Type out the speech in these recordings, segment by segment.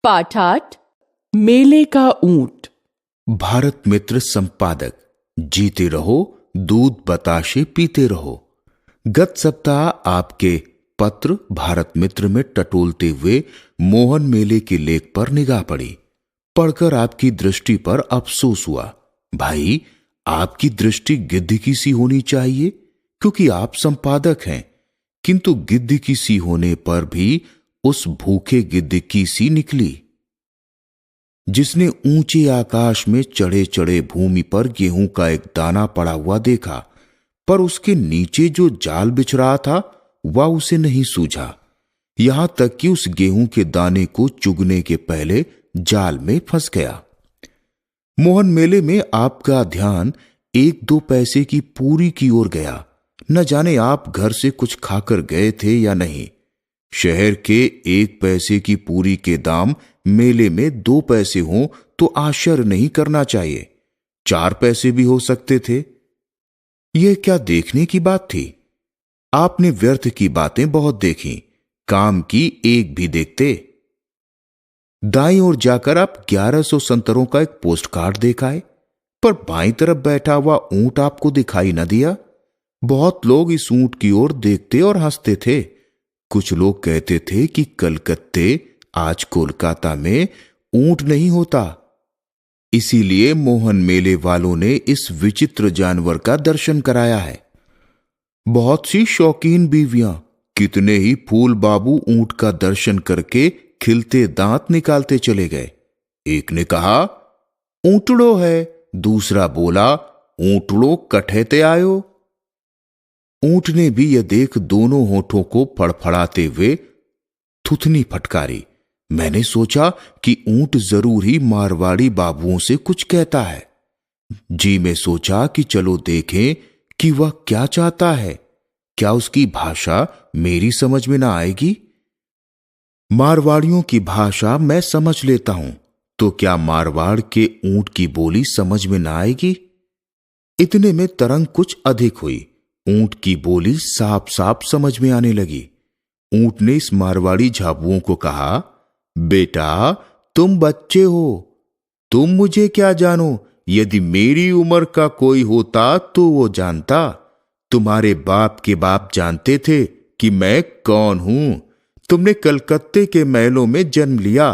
पाठ 8 मेले का ऊंट। भारत मित्र संपादक। जीते रहो, दूध बताशे पीते रहो। गत सप्ताह आपके पत्र भारत मित्र में टटोलते हुए मोहन मेले के लेख पर निगाह पड़ी। पढ़कर आपकी दृष्टि पर अफसोस हुआ। भाई, आपकी दृष्टि गिद्ध की सी होनी चाहिए, क्योंकि आप संपादक हैं, किंतु गिद्ध की सी होने पर भी उस भूखे गिद्ध की सी निकली जिसने ऊंचे आकाश में चढ़े चढ़े भूमि पर गेहूं का एक दाना पड़ा हुआ देखा, पर उसके नीचे जो जाल बिछ रहा था वह उसे नहीं सूझा। यहां तक कि उस गेहूं के दाने को चुगने के पहले जाल में फंस गया। मोहन मेले में आपका ध्यान 1-2 पैसे की पूरी की ओर गया। न जाने आप घर से कुछ खाकर गए थे या नहीं। शहर के 1 पैसे की पूरी के दाम मेले में 2 पैसे हों तो आश्चर्य नहीं करना चाहिए। 4 पैसे भी हो सकते थे। यह क्या देखने की बात थी? आपने व्यर्थ की बातें बहुत देखी, काम की एक भी देखते। दाईं ओर जाकर आप 1100 संतरों का एक पोस्ट कार्ड देख आए, पर बाईं तरफ बैठा हुआ ऊंट आपको दिखाई न दिया। बहुत लोग इस ऊंट की ओर देखते और हंसते थे। कुछ लोग कहते थे कि कलकत्ते आज कोलकाता में ऊंट नहीं होता। इसीलिए मोहन मेले वालों ने इस विचित्र जानवर का दर्शन कराया है। बहुत सी शौकीन बीवियां, कितने ही फूल बाबू ऊंट का दर्शन करके खिलते दांत निकालते चले गए। एक ने कहा, ऊंटड़ो है। दूसरा बोला, ऊंटड़ो कठेते आयो। ऊंट ने भी यह देख दोनों होठों को फड़फड़ाते हुए थुथनी फटकारी। मैंने सोचा कि ऊंट जरूर ही मारवाड़ी बाबुओं से कुछ कहता है। जी में सोचा कि चलो देखें कि वह क्या चाहता है। क्या उसकी भाषा मेरी समझ में ना आएगी? मारवाड़ियों की भाषा मैं समझ लेता हूं, तो क्या मारवाड़ के ऊंट की बोली समझ में ना आएगी? इतने में तरंग कुछ अधिक हुई। ऊंट की बोली साफ साफ समझ में आने लगी। ऊंट ने इस मारवाड़ी झाबुओं को कहा, बेटा, तुम बच्चे हो, तुम मुझे क्या जानो? यदि मेरी उम्र का कोई होता तो वो जानता। तुम्हारे बाप के बाप जानते थे कि मैं कौन हूं। तुमने कलकत्ते के महलों में जन्म लिया।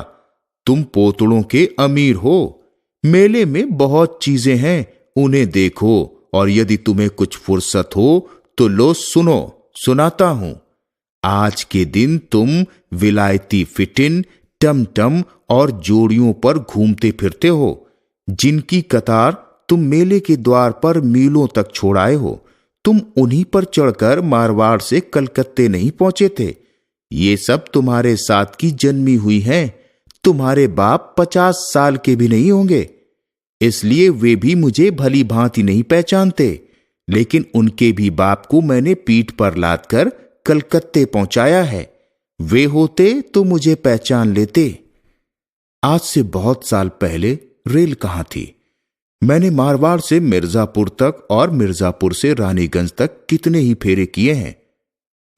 तुम पोतड़ों के अमीर हो। मेले में बहुत चीजें हैं, उन्हें देखो, और यदि तुम्हें कुछ फुर्सत हो तो लो सुनो, सुनाता हूं। आज के दिन तुम विलायती फिटिन, टमटम और जोड़ियों पर घूमते फिरते हो, जिनकी कतार तुम मेले के द्वार पर मीलों तक छोड़ाए हो। तुम उन्हीं पर चढ़कर मारवाड़ से कलकत्ते नहीं पहुंचे थे। ये सब तुम्हारे साथ की जन्मी हुई हैं। तुम्हारे बाप 50 साल के भी नहीं होंगे, इसलिए वे भी मुझे भली भांति नहीं पहचानते। लेकिन उनके भी बाप को मैंने पीठ पर लाद कर कलकत्ते पहुंचाया है। वे होते तो मुझे पहचान लेते। आज से बहुत साल पहले रेल कहां थी? मैंने मारवाड़ से मिर्जापुर तक और मिर्जापुर से रानीगंज तक कितने ही फेरे किए हैं।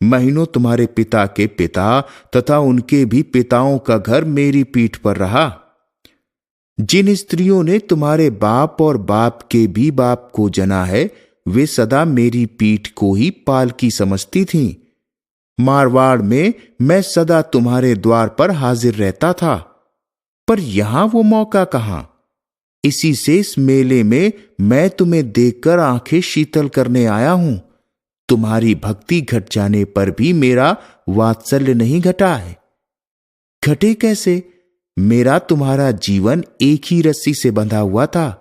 महीनों तुम्हारे पिता के पिता तथा उनके भी पिताओं का घर मेरी पीठ पर रहा। जिन स्त्रियों ने तुम्हारे बाप और बाप के भी बाप को जना है, वे सदा मेरी पीठ को ही पालकी समझती थीं। मारवाड़ में मैं सदा तुम्हारे द्वार पर हाजिर रहता था, पर यहां वो मौका कहां? इसी से इस मेले में मैं तुम्हें देखकर आंखें शीतल करने आया हूं। तुम्हारी भक्ति घट जाने पर भी मेरा वात्सल्य नहीं घटा है। घटे कैसे? मेरा तुम्हारा जीवन एक ही रस्सी से बंधा हुआ था।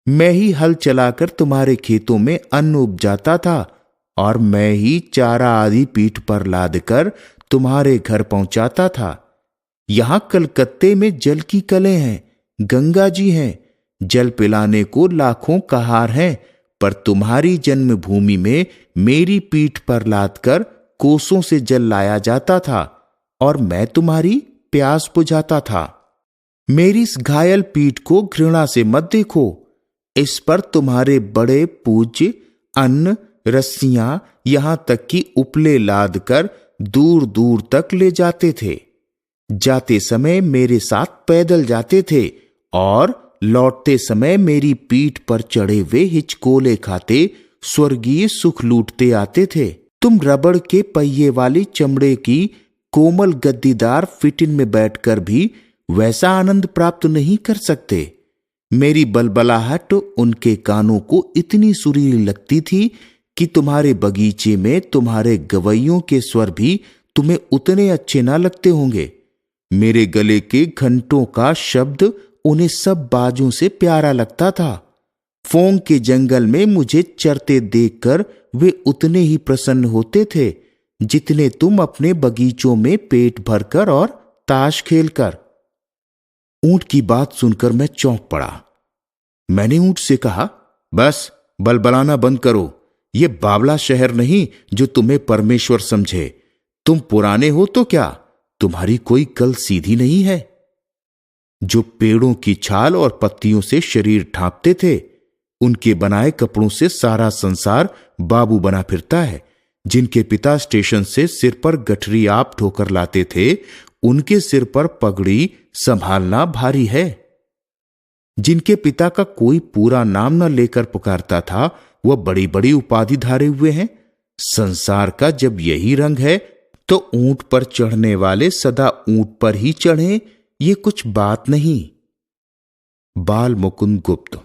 मैं ही हल चलाकर तुम्हारे खेतों में अन्न उपजाता था, और मैं ही चारा आदि पीठ पर लादकर तुम्हारे घर पहुंचाता था। यहां कलकत्ते में जल की कलें हैं, गंगा जी हैं, जल पिलाने को लाखों कहार हैं, पर तुम्हारी जन्मभूमि में मेरी पीठ पर लादकर कोसों से जल लाया जाता था, और मैं तुम्हारी प्यास बुझाता था। मेरी इस घायल पीठ को घृणा से मत देखो। इस पर तुम्हारे बड़े पूज्य अन्न, रस्सियां, यहां तक कि उपले लाद कर दूर दूर तक ले जाते थे। जाते समय मेरे साथ पैदल जाते थे और लौटते समय मेरी पीठ पर चढ़े हुए हिचकोले खाते स्वर्गीय सुख लूटते आते थे। तुम रबड़ के पहिए वाली चमड़े की कोमल गद्दीदार फिटिन में बैठकर भी वैसा आनंद प्राप्त नहीं कर सकते। मेरी बलबलाहट उनके कानों को इतनी सुरीली लगती थी कि तुम्हारे बगीचे में तुम्हारे गवैयों के स्वर भी तुम्हें उतने अच्छे ना लगते होंगे। मेरे गले के घंटों का शब्द उन्हें सब बाजों से प्यारा लगता था। फोंग के जंगल में मुझे चरते देखकर वे उतने ही प्रसन्न होते थे जितने तुम अपने बगीचों में पेट भरकर और ताश खेलकर। ऊंट की बात सुनकर मैं चौंक पड़ा। मैंने ऊंट से कहा, बस बलबलाना बंद करो। ये बावला शहर नहीं जो तुम्हें परमेश्वर समझे। तुम पुराने हो तो क्या, तुम्हारी कोई कल सीधी नहीं है। जो पेड़ों की छाल और पत्तियों से शरीर ढांपते थे, उनके बनाए कपड़ों से सारा संसार बाबू बना फिरता है। जिनके पिता स्टेशन से सिर पर गठरी आप ढोकर लाते थे, उनके सिर पर पगड़ी संभालना भारी है। जिनके पिता का कोई पूरा नाम न लेकर पुकारता था, वह बड़ी बड़ी उपाधि धारे हुए हैं। संसार का जब यही रंग है तो ऊंट पर चढ़ने वाले सदा ऊंट पर ही चढ़े, ये कुछ बात नहीं। बाल मुकुंद गुप्त।